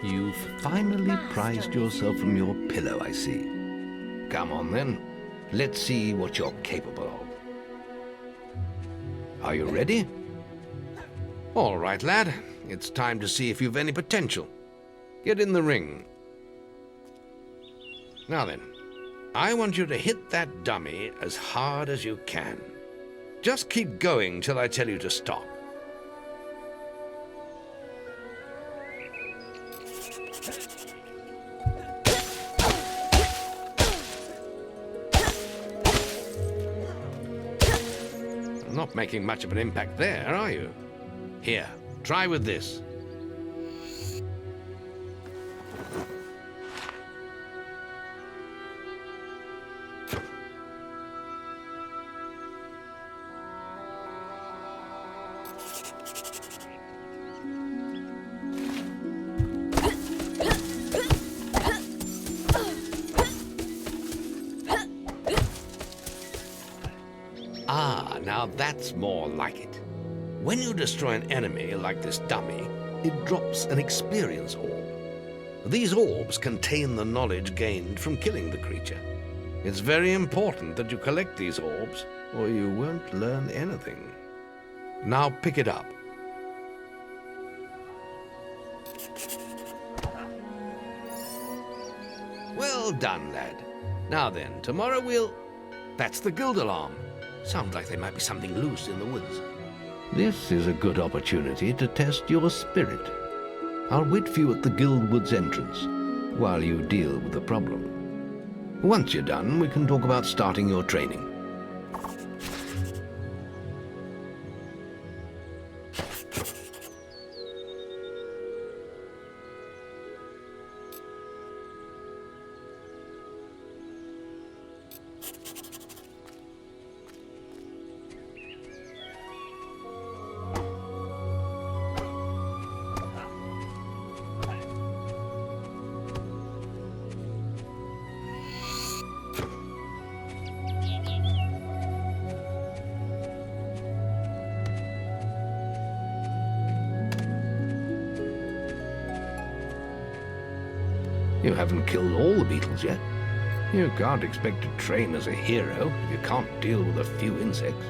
You've finally prized yourself from your pillow, I see. Come on, then. Let's see what you're capable of. Are you ready? All right, lad. It's time to see if you've any potential. Get in the ring. Now then, I want you to hit that dummy as hard as you can. Just keep going till I tell you to stop. Not making much of an impact there, are you? Here, try with this. Ah, now that's more like it. When you destroy an enemy like this dummy, it drops an experience orb. These orbs contain the knowledge gained from killing the creature. It's very important that you collect these orbs, or you won't learn anything. Now pick it up. Well done, lad. Now then, tomorrow we'll... That's the guild alarm. Sounds like there might be something loose in the woods. This is a good opportunity to test your spirit. I'll wait for you at the guild woods entrance while you deal with the problem. Once you're done, we can talk about starting your training. You haven't killed all the beetles yet. You can't expect to train as a hero if you can't deal with a few insects.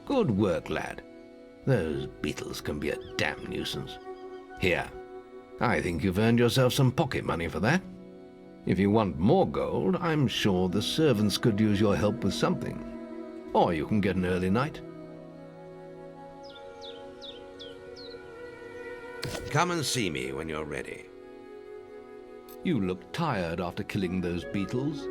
Good work, lad. Those beetles can be a damn nuisance. Here, I think you've earned yourself some pocket money for that. If you want more gold, I'm sure the servants could use your help with something. Or you can get an early night. Come and see me when you're ready. You look tired after killing those beetles.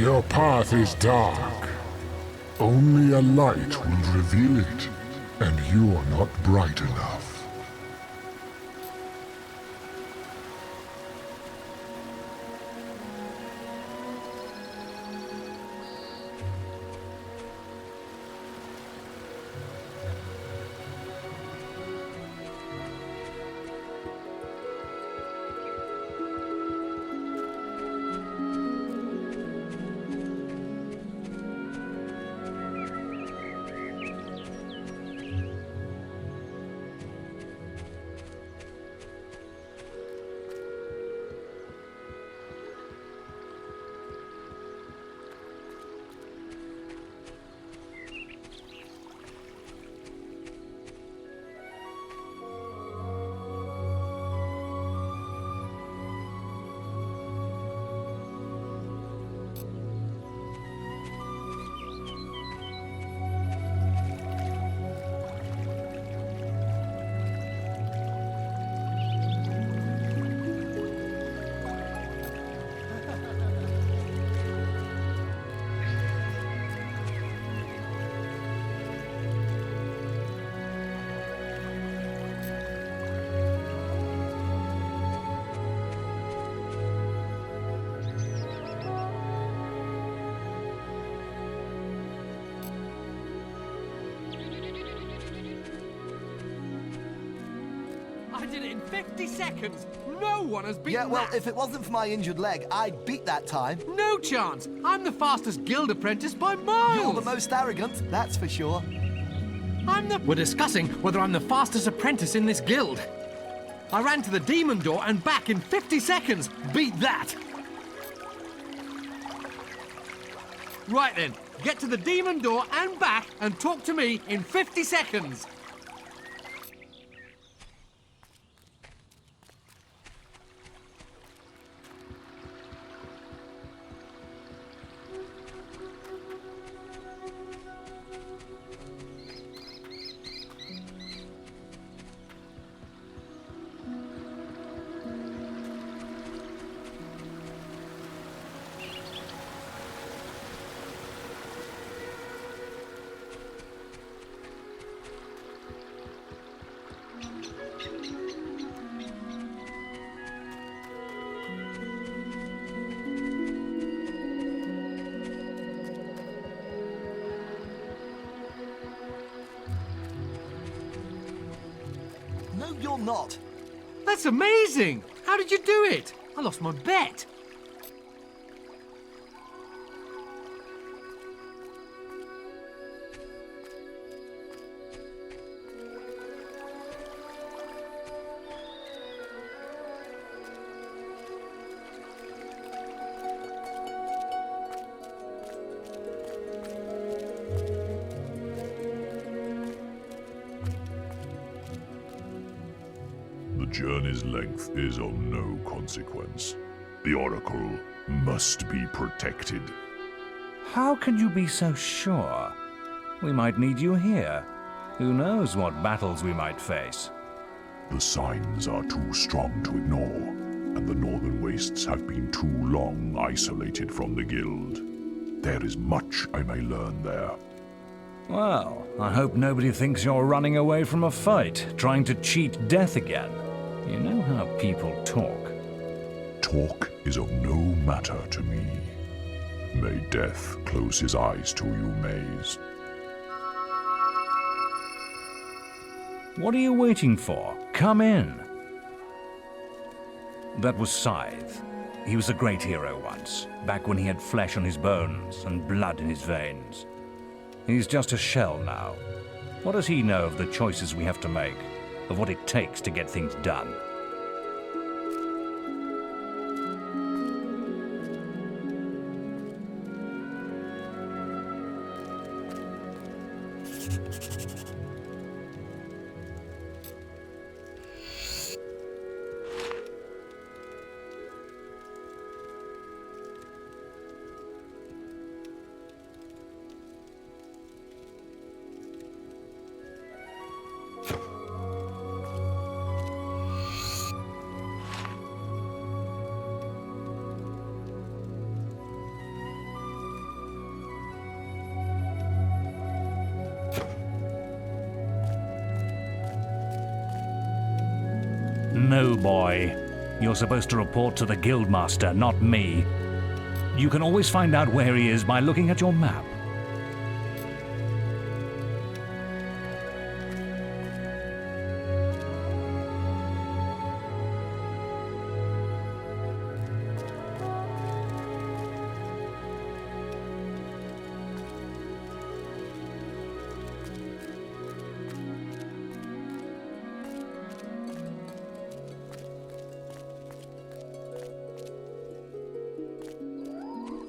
Your path is dark. Only a light will reveal it, and you are not bright enough. I did it in 50 seconds! No one has beaten Yeah, well, that! if it wasn't for my injured leg, I'd beat that time. No chance! I'm the fastest guild apprentice by miles! You're the most arrogant, that's for sure. We're discussing whether I'm the fastest apprentice in this guild. I ran to the demon door and back in 50 seconds. Beat that! Right then, get to the demon door and back and talk to me in 50 seconds. No, you're not. That's amazing! How did you do it? I lost my bet. The journey's length is of no consequence. The Oracle must be protected. How can you be so sure? We might need you here. Who knows what battles we might face? The signs are too strong to ignore, and the Northern Wastes have been too long isolated from the Guild. There is much I may learn there. Well, I hope nobody thinks you're running away from a fight, trying to cheat death again. You know how people talk. Talk is of no matter to me. May death close his eyes to you, Maze. What are you waiting for? Come in. That was Scythe. He was a great hero once, back when he had flesh on his bones and blood in his veins. He's just a shell now. What does he know of the choices we have to make, of what it takes to get things done? No, boy. You're supposed to report to the Guildmaster, not me. You can always find out where he is by looking at your map.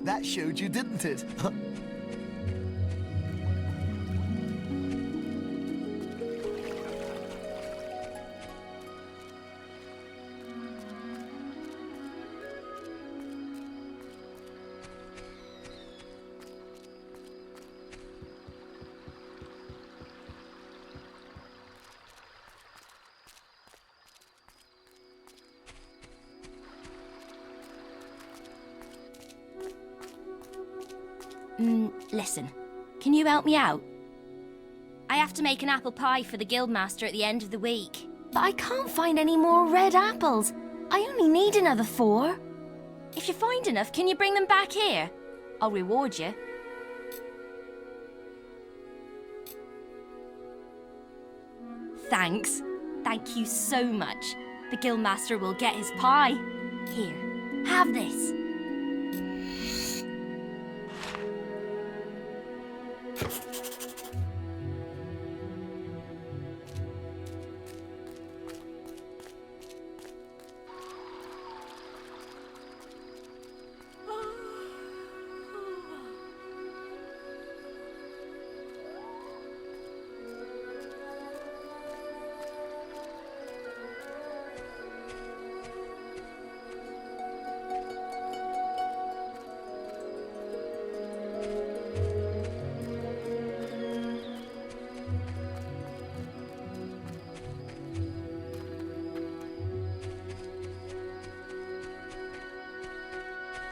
That showed you, didn't it? Listen, can you help me out? I have to make an apple pie for the Guildmaster at the end of the week. But I can't find any more red apples. I only need another 4. If you find enough, can you bring them back here? I'll reward you. Thanks. Thank you so much. The Guildmaster will get his pie. Here, have this.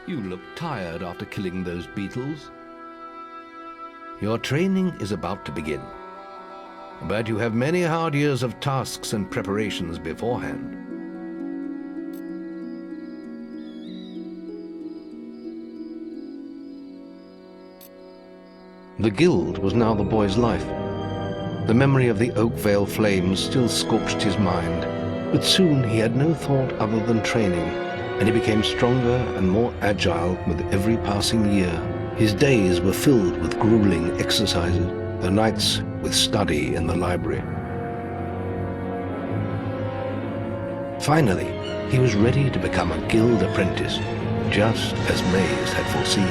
You look tired after killing those beetles. Your training is about to begin, but you have many hard years of tasks and preparations beforehand. The guild was now the boy's life. The memory of the Oakvale flames still scorched his mind, but soon he had no thought other than training, and he became stronger and more agile with every passing year. His days were filled with grueling exercises, the nights with study in the library. Finally, he was ready to become a guild apprentice, just as Maze had foreseen.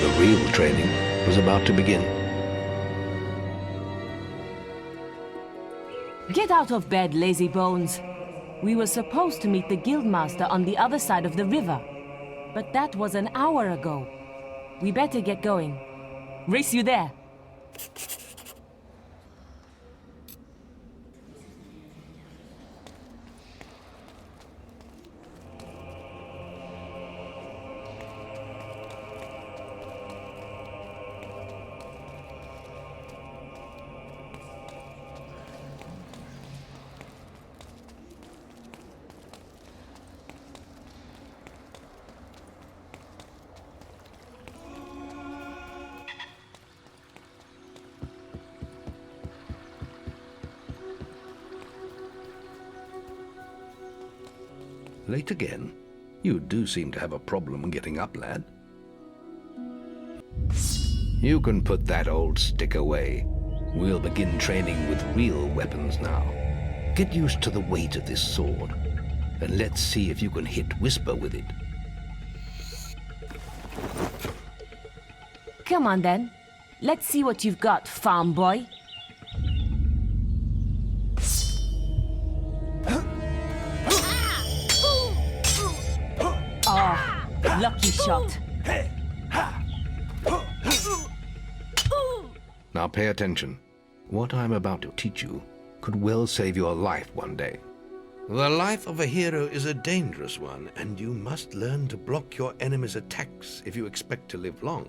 The real training was about to begin. Get out of bed, lazy bones. We were supposed to meet the Guildmaster on the other side of the river, but that was an hour ago. We better get going. Race you there. Late again? You do seem to have a problem getting up, lad. You can put that old stick away. We'll begin training with real weapons now. Get used to the weight of this sword, and let's see if you can hit Whisper with it. Come on then. Let's see what you've got, farm boy. Oh, lucky shot. Now pay attention. What I'm about to teach you could well save your life one day. The life of a hero is a dangerous one, and you must learn to block your enemy's attacks if you expect to live long.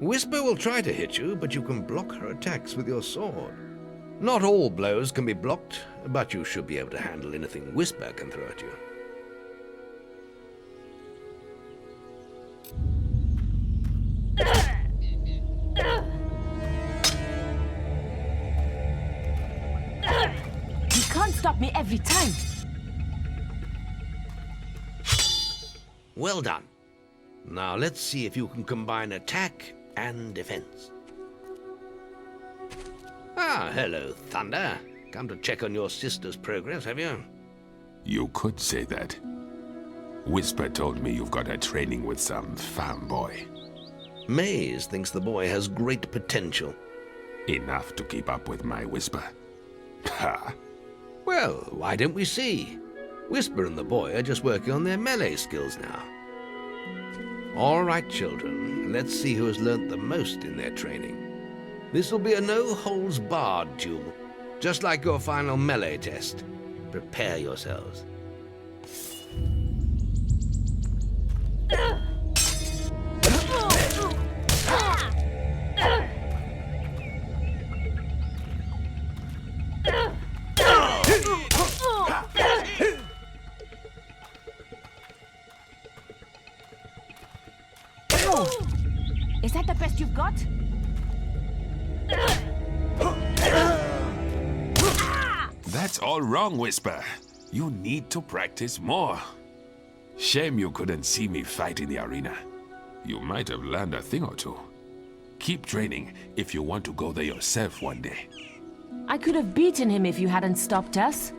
Whisper will try to hit you, but you can block her attacks with your sword. Not all blows can be blocked, but you should be able to handle anything Whisper can throw at you. You can't stop me every time. Well done. Now let's see if you can combine attack and defense. Ah, hello, Thunder. Come to check on your sister's progress, have you? You could say that. Whisper told me you've got her training with some farm boy. Maze thinks the boy has great potential. Enough to keep up with my Whisper. Ha! Well, why don't we see? Whisper and the boy are just working on their melee skills now. All right, children, let's see who has learnt the most in their training. This will be a no-holds-barred duel, just like your final melee test. Prepare yourselves. Is that the best you've got? That's all wrong, Whisper. You need to practice more. Shame you couldn't see me fight in the arena. You might have learned a thing or two. Keep training if you want to go there yourself one day. I could have beaten him if you hadn't stopped us.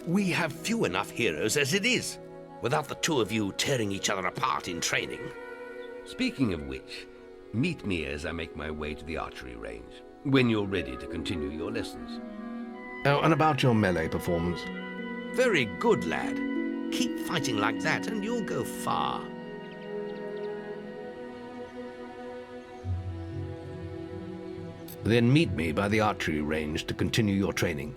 We have few enough heroes as it is, without the two of you tearing each other apart in training. Speaking of which, meet me as I make my way to the archery range, when you're ready to continue your lessons. Oh, and about your melee performance? Very good, lad. Keep fighting like that and you'll go far. Then meet me by the archery range to continue your training.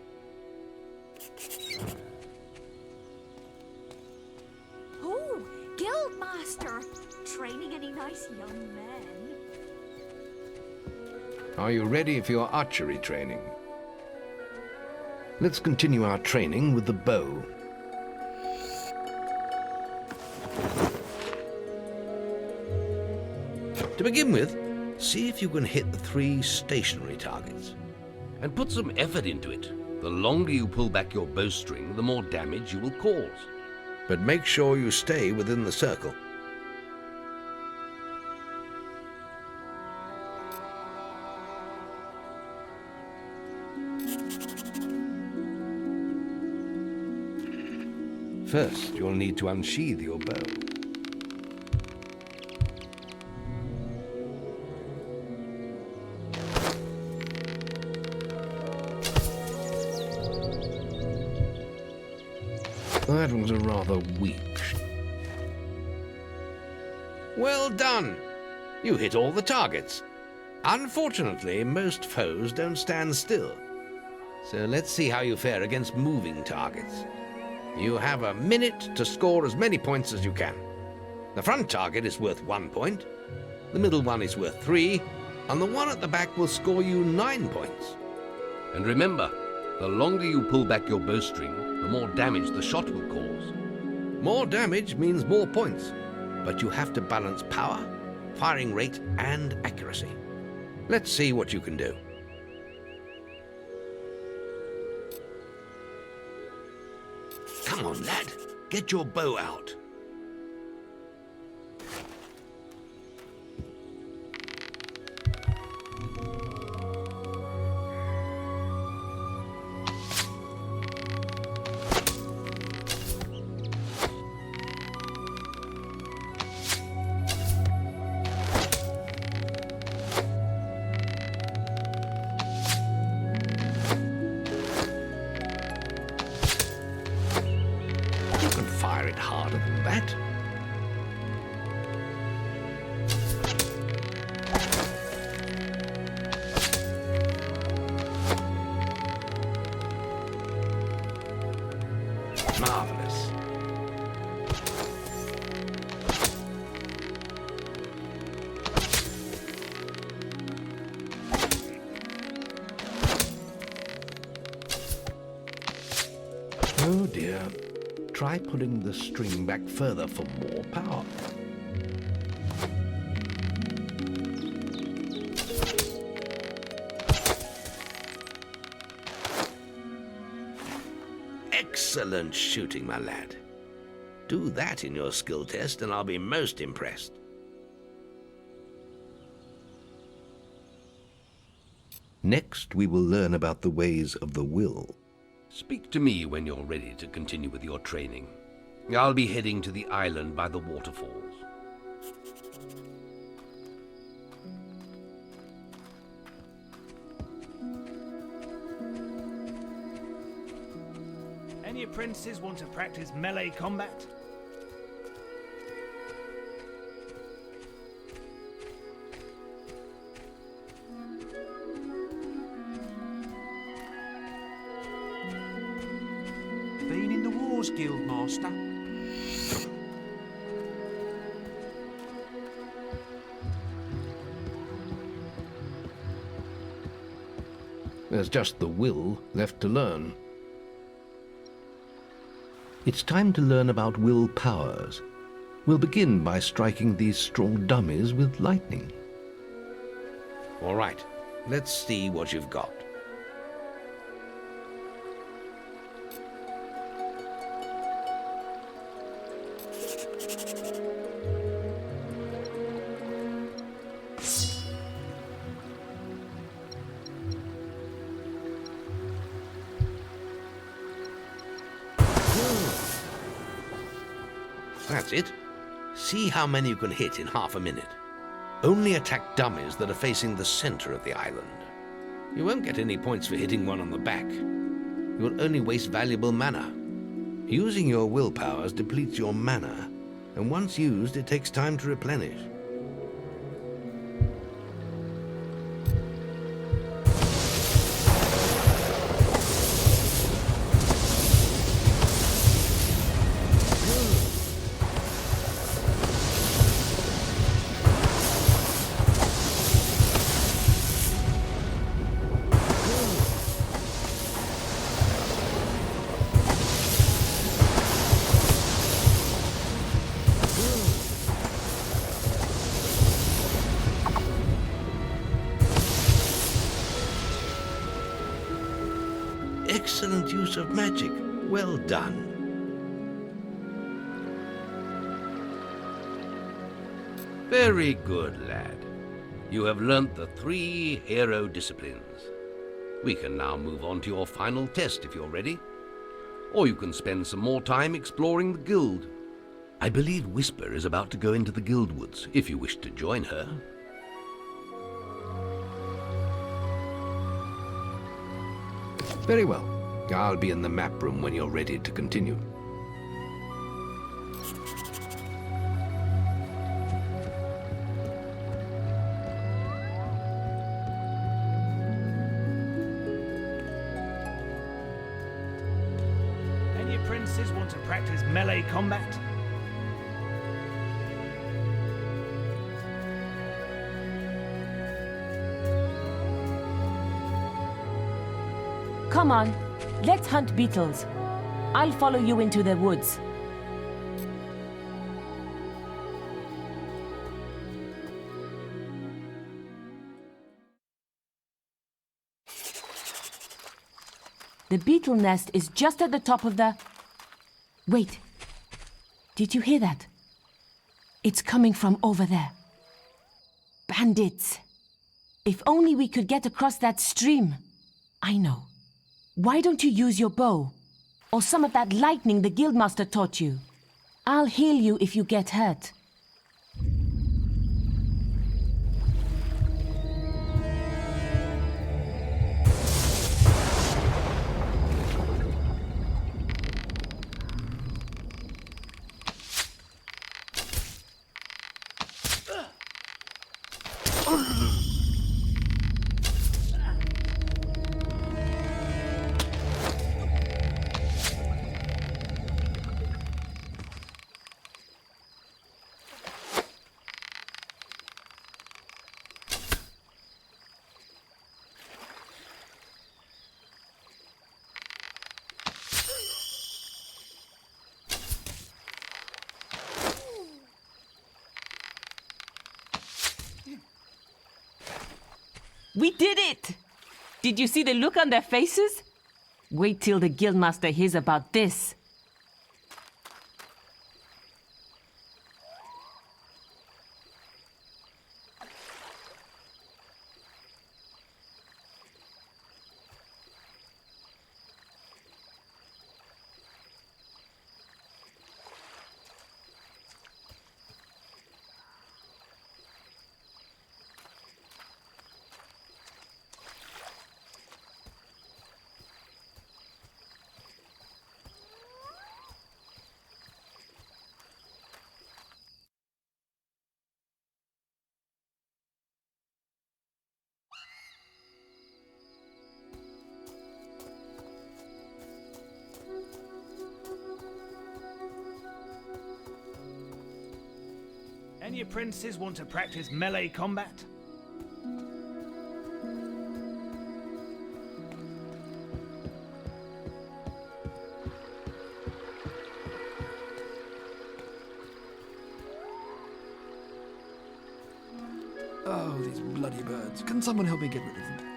Oh, Guildmaster! Training any nice young men? Are you ready for your archery training? Let's continue our training with the bow. To begin with, see if you can hit the 3 stationary targets. And put some effort into it. The longer you pull back your bowstring, the more damage you will cause. But make sure you stay within the circle. First, you'll need to unsheathe your bow. That was a rather weak. Well done! You hit all the targets. Unfortunately, most foes don't stand still. So let's see how you fare against moving targets. You have a minute to score as many points as you can. The front target is worth 1 point, the middle one is worth 3, and the one at the back will score you 9 points. And remember, the longer you pull back your bowstring, the more damage the shot will cause. More damage means more points, but you have to balance power, firing rate, and accuracy. Let's see what you can do. Come on, lad. get your bow out. Fire it harder than that. Marvelous. Oh dear. Try pulling the string back further for more power. Excellent shooting, my lad. Do that in your skill test and I'll be most impressed. Next, we will learn about the ways of the will. Speak to me when you're ready to continue with your training. I'll be heading to the island by the waterfalls. Any apprentices want to practice melee combat? Been in the wars, Guildmaster? There's just the will left to learn. It's time to learn about will powers. We'll begin by striking these strong dummies with lightning. All right, let's see what you've got. That's it. See how many you can hit in half a minute. Only attack dummies that are facing the center of the island. You won't get any points for hitting one on the back. You will only waste valuable mana. Using your will powers depletes your mana, and once used, it takes time to replenish. Excellent use of magic. Well done. Very good, lad. You have learnt the 3 hero disciplines. We can now move on to your final test if you're ready. Or you can spend some more time exploring the guild. I believe Whisper is about to go into the guild woods, if you wish to join her. Very well. I'll be in the map room when you're ready to continue. Any apprentices want to practice melee combat? Come on, let's hunt beetles. I'll follow you into the woods. The beetle nest is just at the top of the... Wait, Did you hear that? It's coming from over there. Bandits. If only we could get across that stream. I know. Why don't you use your bow? Or some of that lightning the Guildmaster taught you? I'll heal you if you get hurt. We did it! Did you see the look on their faces? Wait till the Guildmaster hears about this. Any apprentices want to practice melee combat? Oh, these bloody birds. Can someone help me get rid of them?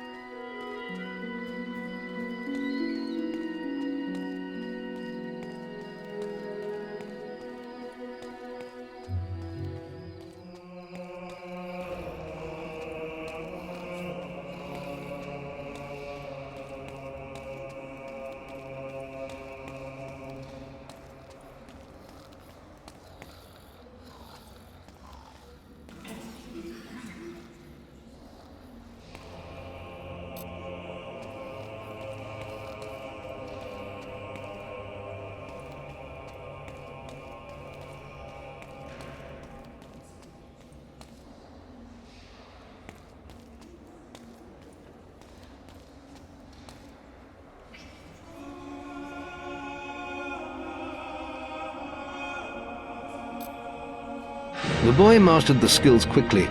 The boy mastered the skills quickly,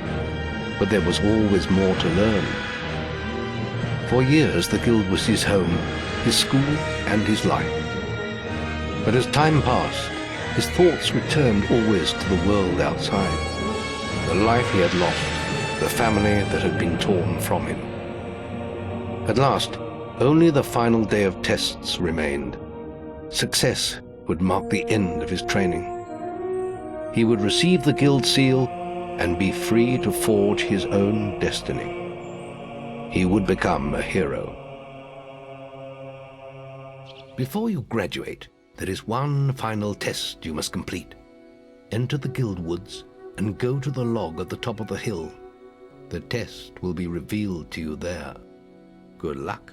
but there was always more to learn. For years the guild was his home, his school, and his life. But as time passed, his thoughts returned always to the world outside, the life he had lost, the family that had been torn from him. At last, only the final day of tests remained. Success would mark the end of his training. He would receive the guild seal and be free to forge his own destiny. He would become a hero. Before you graduate, there is one final test you must complete. Enter the guild woods and go to the log at the top of the hill. The test will be revealed to you there. Good luck.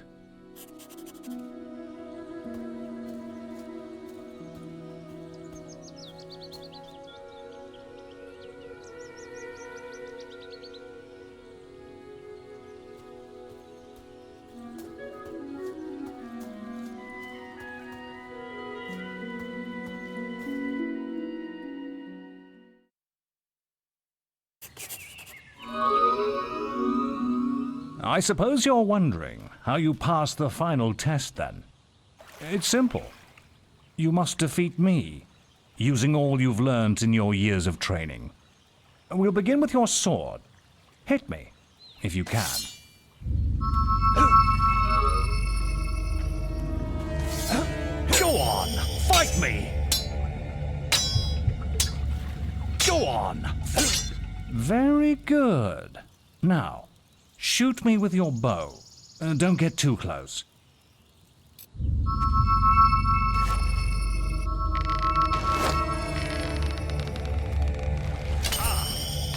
I suppose you're wondering how you pass the final test, then. It's simple. You must defeat me, using all you've learned in your years of training. We'll begin with your sword. Hit me, if you can. Go on, fight me! Go on! Very good. Now, shoot me with your bow. Don't get too close.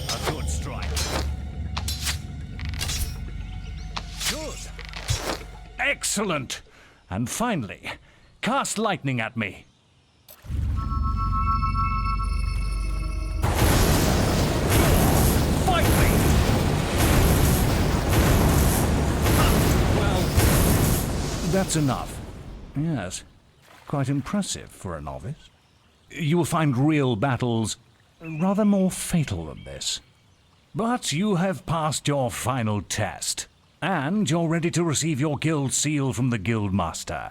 A good strike. Good. Excellent. And finally, cast lightning at me. Fight me! Well, that's enough. Yes, quite impressive for a novice. You will find real battles rather more fatal than this. But you have passed your final test, and you're ready to receive your guild seal from the Guildmaster.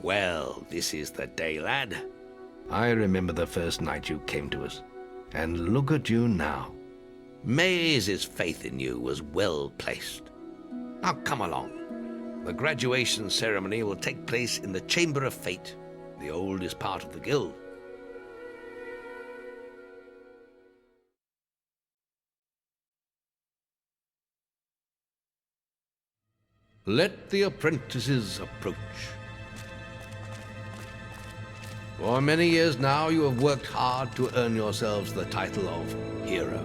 Well, this is the day, lad. I remember the first night you came to us. And look at you now. Maze's faith in you was well placed. Now come along. The graduation ceremony will take place in the Chamber of Fate, the oldest part of the guild. Let the apprentices approach. For many years now you have worked hard to earn yourselves the title of hero.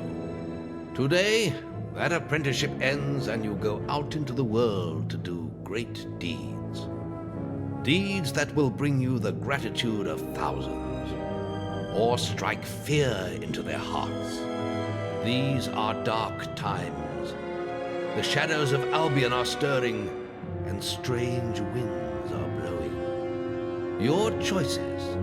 Today, that apprenticeship ends and you go out into the world to do great deeds. Deeds that will bring you the gratitude of thousands, or strike fear into their hearts. These are dark times. The shadows of Albion are stirring, and strange winds are blowing. Your choices,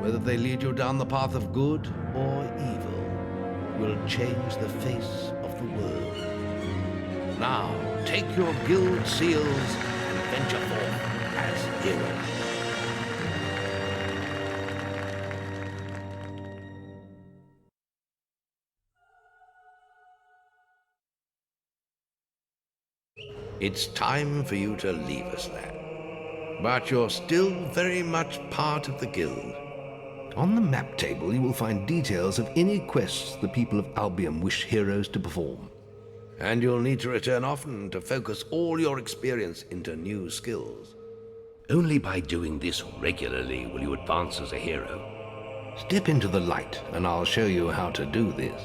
whether they lead you down the path of good or evil, will change the face of the world. Now, take your guild seals and venture forth as heroes. It's time for you to leave us, lad. But you're still very much part of the guild. On the map table, you will find details of any quests the people of Albion wish heroes to perform. And you'll need to return often to focus all your experience into new skills. Only by doing this regularly will you advance as a hero. Step into the light, and I'll show you how to do this.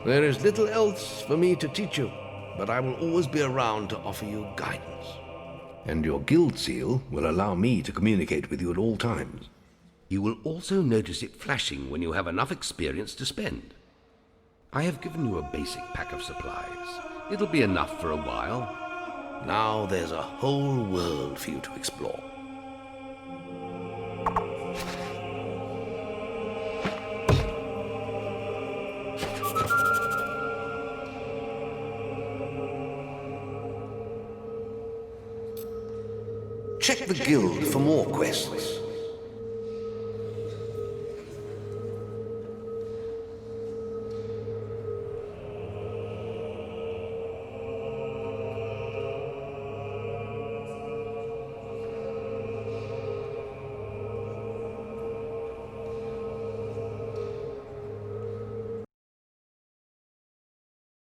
There is little else for me to teach you, but I will always be around to offer you guidance. And your guild seal will allow me to communicate with you at all times. You will also notice it flashing when you have enough experience to spend. I have given you a basic pack of supplies. It'll be enough for a while. Now there's a whole world for you to explore. Check the guild for more quests.